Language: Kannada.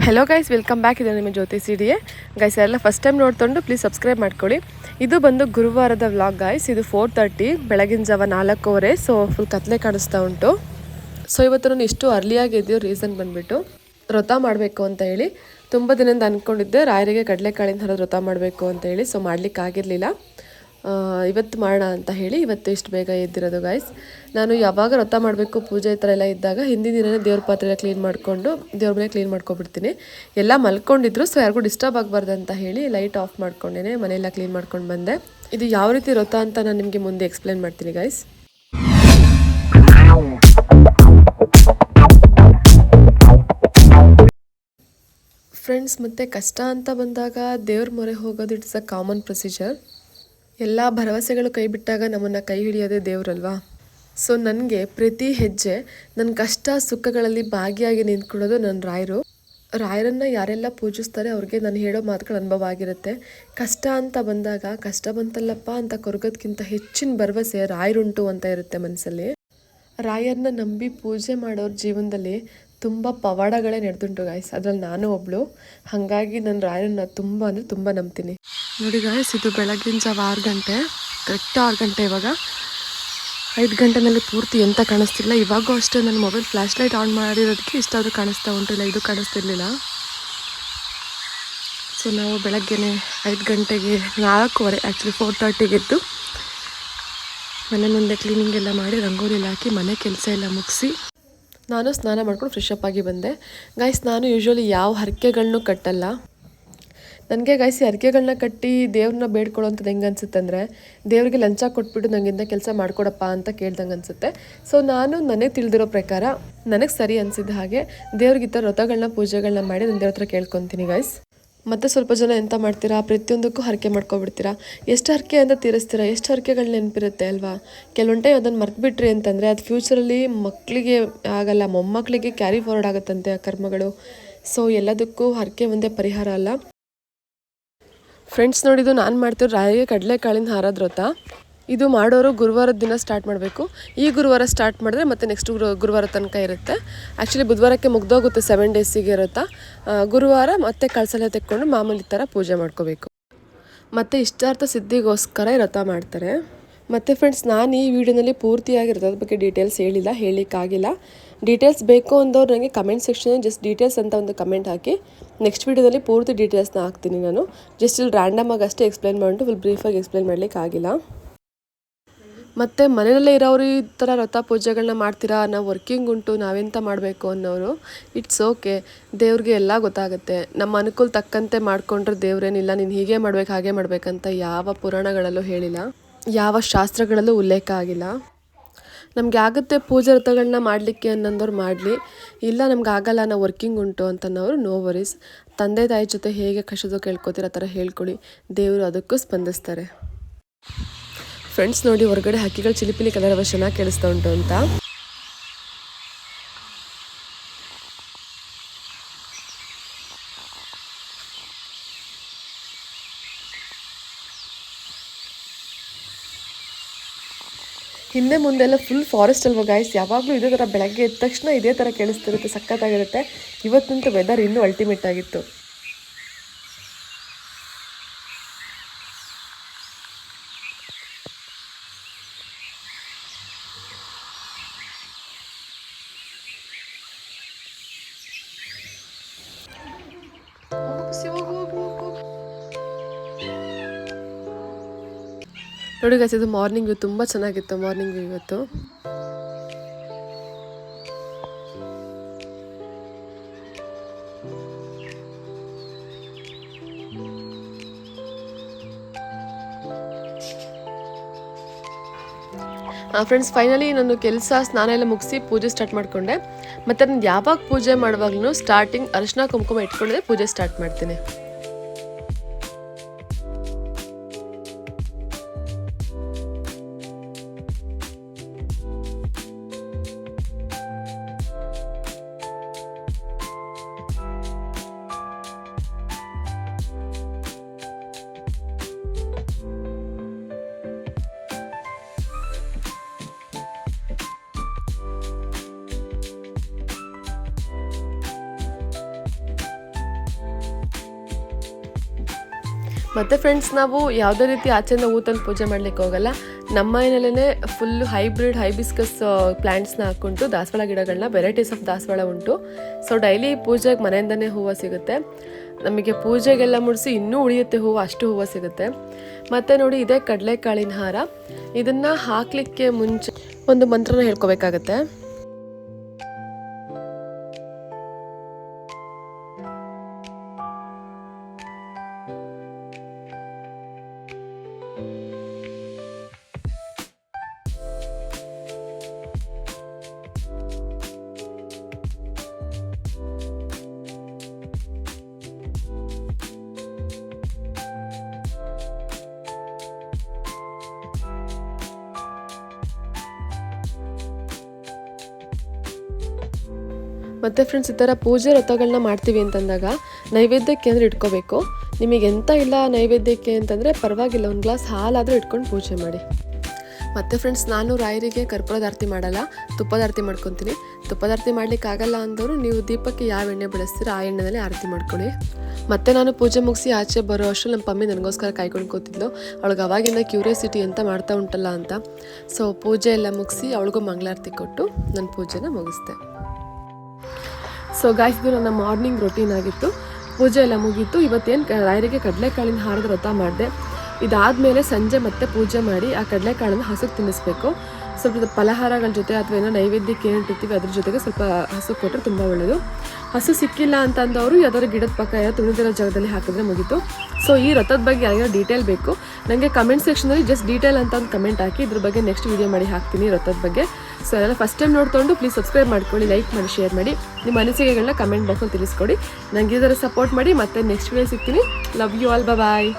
Hello guys, welcome back. ಇದೆ ನಿಮ್ಮ ಜ್ಯೋತಿ ಸಿಡಿಯೇ ಗೈಸ್. ಎಲ್ಲ ಫಸ್ಟ್ ಟೈಮ್ ನೋಡ್ಕೊಂಡು ಪ್ಲೀಸ್ ಸಬ್ಸ್ಕ್ರೈಬ್ ಮಾಡ್ಕೊಳ್ಳಿ. ಇದು ಬಂದು ಗುರುವಾರದ ವ್ಲಾಗ್ ಗೈಸ್. ಇದು 4:30 ಬೆಳಗಿನ ಜಾವ 4:15. ಸೊ ಫುಲ್ ಕತ್ಲೆ ಕಾಣಿಸ್ತಾ ಉಂಟು. ಸೊ ಇವತ್ತು ನಾನು ಇಷ್ಟು ಅರ್ಲಿಯಾಗಿ ಎದ್ದು ರೀಸನ್ ಬಂದುಬಿಟ್ಟು ವ್ರತ ಮಾಡಬೇಕು ಅಂತ ಹೇಳಿ ತುಂಬ ದಿನದಿಂದ ಅಂದ್ಕೊಂಡಿದ್ದೆ. ರಾಯರಿಗೆ ಕಡಲೆಕಾಳಿನ ಹರಿದು ವ್ರತ ಮಾಡಬೇಕು ಅಂತ ಹೇಳಿ. ಸೊ ಮಾಡಲಿಕ್ಕಾಗಿರಲಿಲ್ಲ. ಇವತ್ತು ಮಾಡೋಣ ಅಂತ ಹೇಳಿ ಇವತ್ತು ಇಷ್ಟು ಬೇಗ ಎದ್ದಿರೋದು ಗೈಸ್. ನಾನು ಯಾವಾಗ ವ್ರತ ಮಾಡಬೇಕು ಪೂಜೆ ಈ ಥರ ಎಲ್ಲ ಇದ್ದಾಗ ಹಿಂದಿನ ದಿನವೇ ದೇವ್ರ ಪಾತ್ರೆ ಕ್ಲೀನ್ ಮಾಡಿಕೊಂಡು ದೇವ್ರ ಮನೆ ಕ್ಲೀನ್ ಮಾಡ್ಕೊಬಿಡ್ತೀನಿ. ಎಲ್ಲ ಮಲ್ಕೊಂಡಿದ್ರು, ಸೊ ಯಾರಿಗೂ ಡಿಸ್ಟರ್ಬ್ ಆಗಬಾರ್ದು ಅಂತ ಹೇಳಿ ಲೈಟ್ ಆಫ್ ಮಾಡ್ಕೊಂಡೇನೆ ಮನೆಯೆಲ್ಲ ಕ್ಲೀನ್ ಮಾಡ್ಕೊಂಡು ಬಂದೆ. ಇದು ಯಾವ ರೀತಿ ವ್ರತ ಅಂತ ನಾನು ನಿಮಗೆ ಮುಂದೆ ಎಕ್ಸ್ಪ್ಲೇನ್ ಮಾಡ್ತೀನಿ ಗೈಸ್. ಫ್ರೆಂಡ್ಸ್, ಮತ್ತು ಕಷ್ಟ ಅಂತ ಬಂದಾಗ ದೇವ್ರ ಮೊರೆ ಹೋಗೋದು ಇಟ್ಸ್ ಅ ಕಾಮನ್ ಪ್ರೊಸೀಜರ್. ಎಲ್ಲ ಭರವಸೆಗಳು ಕೈ ಬಿಟ್ಟಾಗ ನಮ್ಮನ್ನು ಕೈ ಹಿಡಿಯೋದೇ ದೇವ್ರಲ್ವಾ. ಸೊ ನನಗೆ ಪ್ರತಿ ಹೆಜ್ಜೆ ನನ್ನ ಕಷ್ಟ ಸುಖಗಳಲ್ಲಿ ಭಾಗಿಯಾಗಿ ನಿಂತ್ಕೊಳ್ಳೋದು ನನ್ನ ರಾಯರನ್ನು ಯಾರೆಲ್ಲ ಪೂಜಿಸ್ತಾರೆ ಅವ್ರಿಗೆ ನಾನು ಹೇಳೋ ಮಾತುಗಳು ಅನುಭವ ಆಗಿರುತ್ತೆ. ಕಷ್ಟ ಅಂತ ಬಂದಾಗ ಕಷ್ಟ ಬಂತಲ್ಲಪ್ಪ ಅಂತ ಕೊರಗೋದಕ್ಕಿಂತ ಹೆಚ್ಚಿನ ಭರವಸೆ ರಾಯರುಂಟು ಅಂತ ಇರುತ್ತೆ ಮನಸ್ಸಲ್ಲಿ. ರಾಯರನ್ನ ನಂಬಿ ಪೂಜೆ ಮಾಡೋರ ಜೀವನದಲ್ಲಿ ತುಂಬ ಪವಾಡಗಳೇ ನಡೆದುಂಟು ಗಾಯ್ಸ್. ಅದ್ರಲ್ಲಿ ನಾನು ಒಬ್ಳು. ಹಾಗಾಗಿ ನಾನು ರಾಯರನ್ನ ತುಂಬ ಅಂದರೆ ತುಂಬ ನಂಬ್ತೀನಿ. ನೋಡಿ ಗಾಯ್ಸ್, ಇದು ಬೆಳಗಿನ ಜಾವ 6 ಗಂಟೆ, ಕರೆಕ್ಟ್ 6 ಗಂಟೆ. ಇವಾಗ 5 ಗಂಟೆನಲ್ಲಿ ಪೂರ್ತಿ ಎಂತ ಕಾಣಿಸ್ತಿಲ್ಲ. ಇವಾಗೂ ಅಷ್ಟೇ ನನ್ನ ಮೊಬೈಲ್ ಫ್ಲ್ಯಾಶ್ ಲೈಟ್ ಆನ್ ಮಾಡಿರೋದಕ್ಕೆ ಇಷ್ಟಾದರೂ ಕಾಣಿಸ್ತಾ ಉಂಟಿಲ್ಲ, ಇದು ಕಾಣಿಸ್ತಿರ್ಲಿಲ್ಲ. ಸೊ ನಾವು ಬೆಳಗ್ಗೆನೆ 5 ಗಂಟೆಗೆ 4:15 ಆ್ಯಕ್ಚುಲಿ 4:30ಗೆ ಎದ್ದು ಮನೆ ಮುಂದೆ ಕ್ಲೀನಿಂಗ್ ಎಲ್ಲ ಮಾಡಿ ರಂಗೋಲಿ ಎಲ್ಲ ಹಾಕಿ ಮನೆ ಕೆಲಸ ಎಲ್ಲ ಮುಗಿಸಿ ನಾನು ಸ್ನಾನ ಮಾಡ್ಕೊಂಡು ಫ್ರೆಶ್ ಅಪ್ ಆಗಿ ಬಂದೆ ಗೈಸ್. ನಾನು ಯೂಶ್ವಲಿ ಯಾವ ಹರಕೆಗಳನ್ನೂ ಕಟ್ಟಲ್ಲ. ನನಗೆ ಗೈಸ್ ಈ ಹರಕೆಗಳನ್ನ ಕಟ್ಟಿ ದೇವ್ರನ್ನ ಬೇಡ್ಕೊಳ್ಳೋಂಥದ್ದು ಹೆಂಗೆ ಅನಿಸುತ್ತೆ ಅಂದರೆ, ದೇವ್ರಿಗೆ ಲಂಚ ಕೊಟ್ಬಿಟ್ಟು ನನಗಿಂತ ಕೆಲಸ ಮಾಡಿಕೊಡಪ್ಪ ಅಂತ ಕೇಳ್ದಂಗೆ ಅನಿಸುತ್ತೆ. ಸೊ ನಾನು ನನಗೆ ತಿಳಿದಿರೋ ಪ್ರಕಾರ ನನಗೆ ಸರಿ ಅನಿಸಿದ ಹಾಗೆ ದೇವ್ರಿಗೆ ಈ ಥರ ವ್ರತಗಳನ್ನ ಪೂಜೆಗಳನ್ನ ಮಾಡಿ ನನ್ನ ದೇವ್ರ ಹತ್ರ ಕೇಳ್ಕೊತೀನಿ ಗೈಸ್. ಮತ್ತು ಸ್ವಲ್ಪ ಜನ ಎಂತ ಮಾಡ್ತೀರಾ, ಪ್ರತಿಯೊಂದಕ್ಕೂ ಹರಕೆ ಮಾಡ್ಕೊಬಿಡ್ತೀರಾ. ಎಷ್ಟು ಹರಕೆ ಅಂತ ತೀರಿಸ್ತೀರಾ, ಎಷ್ಟು ಹರಕೆಗಳು ನೆನಪಿರುತ್ತೆ ಅಲ್ವಾ. ಕೆಲವೊಂದು ಟೈಮ್ ಅದನ್ನು ಮರ್ತ್ಬಿಟ್ರಿ ಅಂತಂದರೆ ಅದು ಫ್ಯೂಚರಲ್ಲಿ ಮಕ್ಕಳಿಗೆ ಆಗಲ್ಲ, ಮೊಮ್ಮಕ್ಕಳಿಗೆ ಕ್ಯಾರಿ ಫಾರ್ವರ್ಡ್ ಆಗುತ್ತಂತೆ ಆ ಕರ್ಮಗಳು. ಸೊ ಎಲ್ಲದಕ್ಕೂ ಹರಕೆ ಒಂದೇ ಪರಿಹಾರ ಅಲ್ಲ ಫ್ರೆಂಡ್ಸ್. ನೋಡಿದ್ದು ನಾನು ಮಾಡ್ತಿರೋ ರಾಯಿಗೆ ಕಡಲೆಕಾಳಿನ ಹಾರದ ವ್ರತ. ಇದು ಮಾಡೋರು ಗುರುವಾರದ ದಿನ ಸ್ಟಾರ್ಟ್ ಮಾಡಬೇಕು. ಈ ಗುರುವಾರ ಸ್ಟಾರ್ಟ್ ಮಾಡಿದ್ರೆ ಮತ್ತೆ ನೆಕ್ಸ್ಟ್ ಗುರುವಾರ ತನಕ ಇರುತ್ತೆ. ಆ್ಯಕ್ಚುಲಿ ಬುಧವಾರಕ್ಕೆ ಮುಗ್ದೋಗುತ್ತೆ 7 ಡೇಸಿಗೆ ಇರುತ್ತಾ. ಗುರುವಾರ ಮತ್ತೆ ಕಳಸೆಲ್ಲ ತೆಕ್ಕೊಂಡು ಮಾಮೂಲಿ ಥರ ಪೂಜೆ ಮಾಡ್ಕೋಬೇಕು. ಮತ್ತು ಇಷ್ಟಾರ್ಥ ಸಿದ್ಧಿಗೋಸ್ಕರ ವ್ರತ ಮಾಡ್ತಾರೆ. ಮತ್ತು ಫ್ರೆಂಡ್ಸ್, ನಾನು ಈ ವಿಡಿಯೋನಲ್ಲಿ ಪೂರ್ತಿಯಾಗಿ ವ್ರತದ ಬಗ್ಗೆ ಡೀಟೇಲ್ಸ್ ಹೇಳಲಿಕ್ಕಾಗಿಲ್ಲ. ಡೀಟೇಲ್ಸ್ ಬೇಕು ಅಂದವ್ರು ನನಗೆ ಕಮೆಂಟ್ ಸೆಕ್ಷನ್ ಜಸ್ಟ್ ಡೀಟೇಲ್ಸ್ ಅಂತ ಒಂದು ಕಮೆಂಟ್ ಹಾಕಿ. ನೆಕ್ಸ್ಟ್ ವೀಡಿಯೋದಲ್ಲಿ ಪೂರ್ತಿ ಡೀಟೇಲ್ಸ್ನ ಹಾಕ್ತೀನಿ ನಾನು. ಜಸ್ಟ್ ಇಲ್ಲಿ ರ್ಯಾಂಡಮಾಗಿ ಅಷ್ಟೇ ಎಕ್ಸ್ಪ್ಲೈನ್ ಮಾಡಿಬಿಟ್ಟು ಫುಲ್ ಬ್ರೀಫಾಗಿ ಎಕ್ಸ್ಪ್ಲೈನ್ ಮಾಡಲಿಕ್ಕಾಗಿಲ್ಲ. ಮತ್ತು ಮನೆಯಲ್ಲೇ ಇರೋರು ಈ ಥರ ವ್ರತ ಪೂಜೆಗಳನ್ನ ಮಾಡ್ತೀರಾ, ನಾವು ವರ್ಕಿಂಗ್ ಉಂಟು ನಾವೆಂತ ಮಾಡಬೇಕು ಅನ್ನೋರು ಇಟ್ಸ್ ಓಕೆ. ದೇವ್ರಿಗೆ ಎಲ್ಲ ಗೊತ್ತಾಗುತ್ತೆ. ನಮ್ಮ ಅನುಕೂಲ ತಕ್ಕಂತೆ ಮಾಡಿಕೊಂಡ್ರೆ ದೇವ್ರೇನಿಲ್ಲ ನೀನು ಹೀಗೆ ಮಾಡ್ಬೇಕು ಹಾಗೆ ಮಾಡ್ಬೇಕಂತ ಯಾವ ಪುರಾಣಗಳಲ್ಲೂ ಹೇಳಿಲ್ಲ, ಯಾವ ಶಾಸ್ತ್ರಗಳಲ್ಲೂ ಉಲ್ಲೇಖ ಆಗಿಲ್ಲ. ನಮಗೆ ಆಗುತ್ತೆ ಪೂಜೆ ವ್ರತಗಳನ್ನ ಮಾಡಲಿಕ್ಕೆ ಅನ್ನೋರು ಮಾಡಲಿ, ಇಲ್ಲ ನಮ್ಗೆ ಆಗಲ್ಲ ನಾವು ವರ್ಕಿಂಗ್ ಉಂಟು ಅಂತನೋರು ನೋ ವರೀಸ್. ತಂದೆ ತಾಯಿ ಜೊತೆ ಹೇಗೆ ಕಷ್ಟದ ಕೇಳ್ಕೊತೀರ ಆ ಥರ ಹೇಳ್ಕೊಳ್ಳಿ, ದೇವರು ಅದಕ್ಕೂ ಸ್ಪಂದಿಸ್ತಾರೆ. ಫ್ರೆಂಡ್ಸ್ ನೋಡಿ, ಹೊರಗಡೆ ಹಕ್ಕಿಗಳು ಚಿಲಿಪಿಲಿ ಕಲರ್ ಚೆನ್ನಾಗಿ ಕೇಳಿಸ್ತಾ ಉಂಟು ಅಂತ. ಹಿಂದೆ ಮುಂದೆಲ್ಲ ಫುಲ್ ಫಾರೆಸ್ಟ್ ಅಲ್ವಾ ಗಾಯ್ಸ್. ಯಾವಾಗಲೂ ಇದೇ ಥರ ಬೆಳಗ್ಗೆ ಎದ್ದ ತಕ್ಷಣ ಇದೇ ಥರ ಕೇಳಿಸ್ತಿರುತ್ತೆ, ಸಖತ್ತಾಗಿರುತ್ತೆ. ಇವತ್ತಂತೂ ವೆದರ್ ಇನ್ನೂ ಅಲ್ಟಿಮೇಟ್ ಆಗಿತ್ತು. ನೋಡಿ ಗೈಸ್, ಇದು ಮಾರ್ನಿಂಗ್ ವ್ಯೂ ತುಂಬ ಚೆನ್ನಾಗಿತ್ತು. ಮಾರ್ನಿಂಗ್ ವ್ಯೂ ಇವತ್ತು ಫ್ರೆಂಡ್ಸ್. ಫೈನಲಿ ನಾನು ಕೆಲಸ ಸ್ನಾನ ಎಲ್ಲ ಮುಗಿಸಿ ಪೂಜೆ ಸ್ಟಾರ್ಟ್ ಮಾಡಿಕೊಂಡೆ. ಮತ್ತು ನಾನು ಯಾವಾಗ ಪೂಜೆ ಮಾಡುವಾಗಲೂ ಸ್ಟಾರ್ಟಿಂಗ್ ಅರಿಶಿನ ಕುಂಕುಮ ಇಟ್ಕೊಂಡ್ರೆ ಪೂಜೆ ಸ್ಟಾರ್ಟ್ ಮಾಡ್ತೀನಿ. ಮತ್ತು ಫ್ರೆಂಡ್ಸ್, ನಾವು ಯಾವುದೇ ರೀತಿ ಆಚೆಯಿಂದ ಹೂ ತಂದು ಪೂಜೆ ಮಾಡಲಿಕ್ಕೆ ಹೋಗಲ್ಲ. ನಮ್ಮ ಮನೆಯಲ್ಲೇ ಫುಲ್ ಹೈಬ್ರಿಡ್ ಹೈಬಿಸ್ಕಸ್ ಪ್ಲ್ಯಾಂಟ್ಸ್ನ ಹಾಕ್ಕೊಂಡು ದಾಸವಾಳ ಗಿಡಗಳನ್ನ, ವೆರೈಟೀಸ್ ಆಫ್ ದಾಸವಾಳ ಉಂಟು. ಸೊ ಡೈಲಿ ಪೂಜೆಗೆ ಮನೆಯಿಂದನೇ ಹೂವು ಸಿಗುತ್ತೆ. ನಮಗೆ ಪೂಜೆಗೆಲ್ಲ ಮುಡಿಸಿ ಇನ್ನೂ ಉಳಿಯುತ್ತೆ ಹೂವು, ಅಷ್ಟು ಹೂವು ಸಿಗುತ್ತೆ. ಮತ್ತು ನೋಡಿ, ಇದೇ ಕಡಲೆಕಾಳಿನ ಹಾರ. ಇದನ್ನು ಹಾಕಲಿಕ್ಕೆ ಮುಂಚೆ ಒಂದು ಮಂತ್ರನ ಹೇಳ್ಕೊಬೇಕಾಗತ್ತೆ. ಮತ್ತು ಫ್ರೆಂಡ್ಸ್, ಈ ಥರ ಪೂಜೆ ವ್ರತಗಳನ್ನ ಮಾಡ್ತೀವಿ ಅಂತಂದಾಗ ನೈವೇದ್ಯಕ್ಕೆ ಅಂದರೆ ಇಟ್ಕೋಬೇಕು. ನಿಮಗೆ ಎಂತ ಇಲ್ಲ ನೈವೇದ್ಯಕ್ಕೆ ಅಂತಂದರೆ ಪರವಾಗಿಲ್ಲ, ಒಂದು ಗ್ಲಾಸ್ ಹಾಲಾದರೂ ಇಟ್ಕೊಂಡು ಪೂಜೆ ಮಾಡಿ. ಮತ್ತು ಫ್ರೆಂಡ್ಸ್, ನಾನು ರಾಯರಿಗೆ ಕರ್ಪೂರದ ಆರತಿ ಮಾಡಲ್ಲ, ತುಪ್ಪದ ಆರತಿ ಮಾಡ್ಕೊತೀನಿ. ತುಪ್ಪದ ಆರತಿ ಮಾಡ್ಲಿಕ್ಕೆ ಆಗಲ್ಲ ಅಂದವರು ನೀವು ದೀಪಕ್ಕೆ ಯಾವ ಎಣ್ಣೆ ಬಳಸ್ತೀರ ಆ ಎಣ್ಣೆಯಲ್ಲಿ ಆರತಿ ಮಾಡ್ಕೊಳ್ಳಿ. ಮತ್ತು ನಾನು ಪೂಜೆ ಮುಗಿಸಿ ಆಚೆ ಬರೋ ಅಷ್ಟು ನಮ್ಮ ಪಮ್ಮಿ ನನಗೋಸ್ಕರ ಕಾಯ್ಕೊಂಡು ಕೂತಿದ್ಲು. ಅವಳಿಗೆ ಅವಾಗಿಂದ ಕ್ಯೂರಿಯಾಸಿಟಿ ಅಂತ ಮಾಡ್ತಾ ಉಂಟಲ್ಲ ಅಂತ. ಸೊ ಪೂಜೆ ಎಲ್ಲ ಮುಗಿಸಿ ಅವಳಿಗೂ ಮಂಗಳಾರತಿ ಕೊಟ್ಟು ನನ್ನ ಪೂಜೆನ ಮುಗಿಸ್ದೆ. ಸೊ ಗಾಯ್ಸ್, ಇದು ನನ್ನ ಮಾರ್ನಿಂಗ್ ರೊಟೀನ್ ಆಗಿತ್ತು. ಪೂಜೆ ಎಲ್ಲ ಮುಗೀತು. ಇವತ್ತೇನು ರಾಯರಿಗೆ ಕಡಲೆಕಾಳಿನ ಹಾರದ ವ್ರತ ಮಾಡಿದೆ. ಇದಾದಮೇಲೆ ಸಂಜೆ ಮತ್ತೆ ಪೂಜೆ ಮಾಡಿ ಆ ಕಡಲೆಕಾಳನ್ನು ಹಸುಗೆ ತಿನ್ನಿಸ್ಬೇಕು. ಸ್ವಲ್ಪ ಫಲಹಾರಗಳ ಜೊತೆ ಅಥವಾ ಏನೋ ನೈವೇದ್ಯಕ್ಕೆ ಏನು ಇಟ್ಟಿರ್ತೀವಿ ಅದ್ರ ಜೊತೆಗೆ ಸ್ವಲ್ಪ ಹಸು ಕೊಟ್ಟರೆ ತುಂಬ ಒಳ್ಳೆಯದು. ಹಸು ಸಿಕ್ಕಿಲ್ಲ ಅಂತಂದವರು ಯಾವ್ದಾದ್ರು ಗಿಡದ ಪಕ್ಕ ಯಾರೋ ತುಳಿದಿರೋ ಜಾಗದಲ್ಲಿ ಹಾಕಿದ್ರೆ ಮುಗೀತು. ಸೊ ಈ ವ್ರತದ ಬಗ್ಗೆ ಯಾರಿಗೋ ಡೀಟೇಲ್ ಬೇಕು ನನಗೆ ಕಮೆಂಟ್ ಸೆಕ್ಷನಲ್ಲಿ ಜಸ್ಟ್ ಡೀಟೇಲ್ ಅಂತ ಒಂದು ಕಮೆಂಟ್ ಹಾಕಿ. ಇದ್ರ ಬಗ್ಗೆ ನೆಕ್ಸ್ಟ್ ವೀಡಿಯೋ ಮಾಡಿ ಹಾಕ್ತೀನಿ ವ್ರತದ ಬಗ್ಗೆ. ಸೊ ಎಲ್ಲ ಫಸ್ಟ್ ಟೈಮ್ ನೋಡ್ಕೊಂಡು ಪ್ಲೀಸ್ ಸಬ್ಸ್ಕ್ರೈಬ್ ಮಾಡ್ಕೊಳ್ಳಿ, ಲೈಕ್ ಮಾಡಿ, ಶೇರ್ ಮಾಡಿ, ನಿಮ್ಮ ಅನಿಸಿಕೆಗಳನ್ನ ಕಮೆಂಟ್ ಬಾಕ್ಸಲ್ಲಿ ತಿಳಿಸ್ಕೊಡಿ. ನನಗೆ ಇದರ ಸಪೋರ್ಟ್ ಮಾಡಿ. ಮತ್ತೆ ನೆಕ್ಸ್ಟ್ ವೀಡಿಯೋ ಸಿಗ್ತೀನಿ. Love you all, bye.